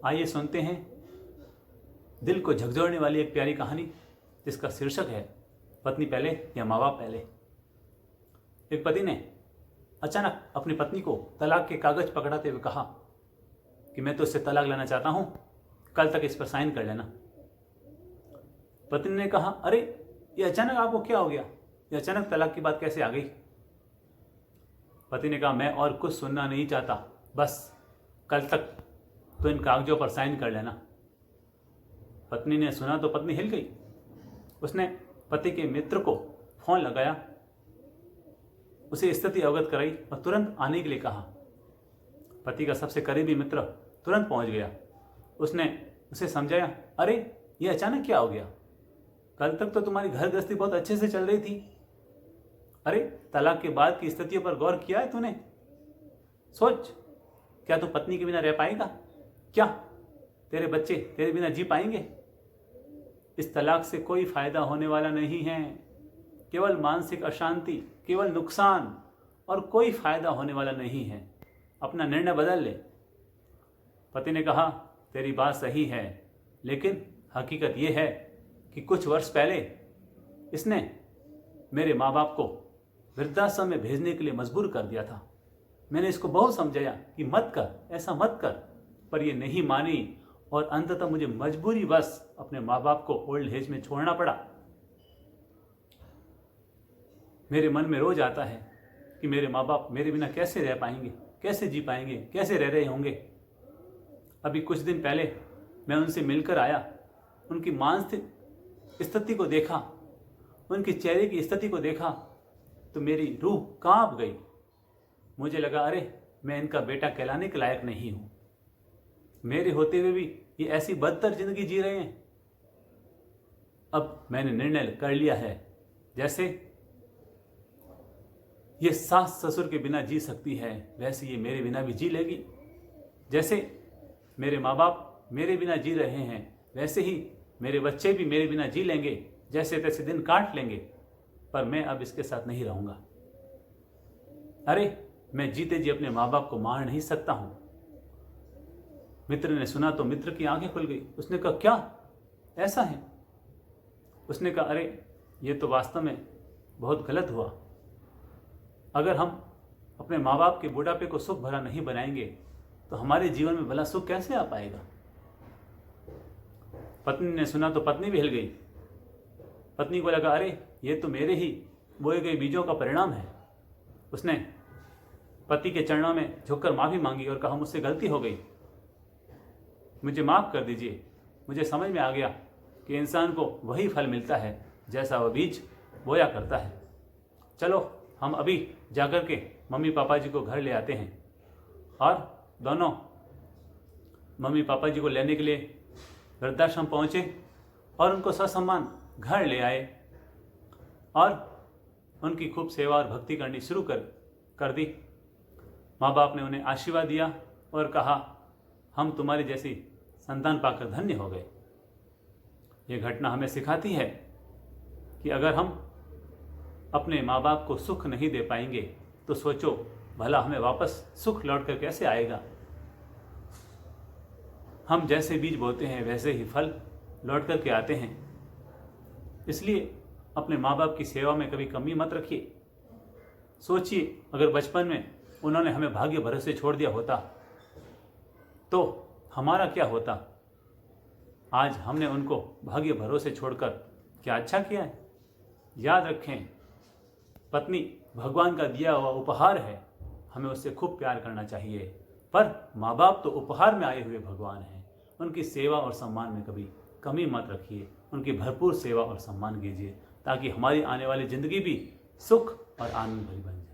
आइए सुनते हैं दिल को झकझोरने वाली एक प्यारी कहानी जिसका शीर्षक है पत्नी पहले या माँ बाप पहले। एक पति ने अचानक अपनी पत्नी को तलाक के कागज पकड़ाते हुए कहा कि मैं तो इससे तलाक लेना चाहता हूं, कल तक इस पर साइन कर लेना। पत्नी ने कहा, अरे ये अचानक आपको क्या हो गया, ये अचानक तलाक की बात कैसे आ गई। पति ने कहा, मैं और कुछ सुनना नहीं चाहता, बस कल तक तो इन कागजों पर साइन कर लेना। पत्नी ने सुना तो पत्नी हिल गई। उसने पति के मित्र को फोन लगाया, उसे स्थिति अवगत कराई और तुरंत आने के लिए कहा। पति का सबसे करीबी मित्र तुरंत पहुंच गया। उसने उसे समझाया, अरे ये अचानक क्या हो गया, कल तक तो तुम्हारी घर गृहस्थी बहुत अच्छे से चल रही थी। अरे तलाक के बाद की स्थितियों पर गौर किया है तूने? सोच, क्या तू पत्नी के बिना रह पाएगा? क्या तेरे बच्चे तेरे बिना जी पाएंगे? इस तलाक से कोई फायदा होने वाला नहीं है, केवल मानसिक अशांति, केवल नुकसान और कोई फायदा होने वाला नहीं है। अपना निर्णय बदल ले। पति ने कहा, तेरी बात सही है, लेकिन हकीकत यह है कि कुछ वर्ष पहले इसने मेरे माँ बाप को वृद्धाश्रम में भेजने के लिए मजबूर कर दिया था। मैंने इसको बहुत समझाया कि मत कर, ऐसा मत कर, पर यह नहीं मानी और अंततः मुझे मजबूरी बस अपने माँ बाप को ओल्ड एज में छोड़ना पड़ा। मेरे मन में रोज आता है कि मेरे माँ बाप मेरे बिना कैसे रह पाएंगे, कैसे जी पाएंगे, कैसे रह रहे होंगे। अभी कुछ दिन पहले मैं उनसे मिलकर आया, उनकी मानसिक स्थिति को देखा, उनके चेहरे की स्थिति को देखा तो मेरी रूह कांप गई। मुझे लगा, अरे मैं इनका बेटा कहलाने के लायक नहीं हूं। मेरे होते हुए भी ये ऐसी बदतर जिंदगी जी रहे हैं। अब मैंने निर्णय कर लिया है, जैसे ये सास ससुर के बिना जी सकती है, वैसे ये मेरे बिना भी जी लेगी। जैसे मेरे माँ बाप मेरे बिना जी रहे हैं, वैसे ही मेरे बच्चे भी मेरे बिना जी लेंगे, जैसे तैसे दिन काट लेंगे। पर मैं अब इसके साथ नहीं रहूंगा। अरे मैं जीते जी अपने माँ बाप को मार नहीं सकता हूं। मित्र ने सुना तो मित्र की आंखें खुल गई। उसने कहा, क्या ऐसा है? उसने कहा, अरे ये तो वास्तव में बहुत गलत हुआ। अगर हम अपने माँ बाप के बुढ़ापे को सुख भरा नहीं बनाएंगे तो हमारे जीवन में भला सुख कैसे आ पाएगा। पत्नी ने सुना तो पत्नी भी हिल गई। पत्नी को लगा, अरे ये तो मेरे ही बोए गए बीजों का परिणाम है। उसने पति के चरणों में झुककर माफी मांगी और कहा, मुझसे गलती हो गई, मुझे माफ कर दीजिए। मुझे समझ में आ गया कि इंसान को वही फल मिलता है जैसा वह बीज बोया करता है। चलो हम अभी जाकर के मम्मी पापा जी को घर ले आते हैं। और दोनों मम्मी पापा जी को लेने के लिए वृद्धाश्रम पहुंचे और उनको ससम्मान घर ले आए और उनकी खूब सेवा और भक्ति करनी शुरू कर दी। माँ बाप ने उन्हें आशीर्वाद दिया और कहा, हम तुम्हारी जैसी संतान पाकर धन्य हो गए। ये घटना हमें सिखाती है कि अगर हम अपने माँ बाप को सुख नहीं दे पाएंगे तो सोचो भला हमें वापस सुख लौट कर कैसे आएगा। हम जैसे बीज बोते हैं वैसे ही फल लौट कर के आते हैं। इसलिए अपने माँ बाप की सेवा में कभी कमी मत रखिए। सोचिए, अगर बचपन में उन्होंने हमें भाग्य भरोसे छोड़ दिया होता तो हमारा क्या होता। आज हमने उनको भाग्य भरोसे छोड़कर क्या अच्छा किया है। याद रखें, पत्नी भगवान का दिया हुआ उपहार है, हमें उससे खूब प्यार करना चाहिए। पर माँ बाप तो उपहार में आए हुए भगवान हैं। उनकी सेवा और सम्मान में कभी कमी मत रखिए, उनकी भरपूर सेवा और सम्मान कीजिए ताकि हमारी आने वाली जिंदगी भी सुख और आनंद भरी बन जाए।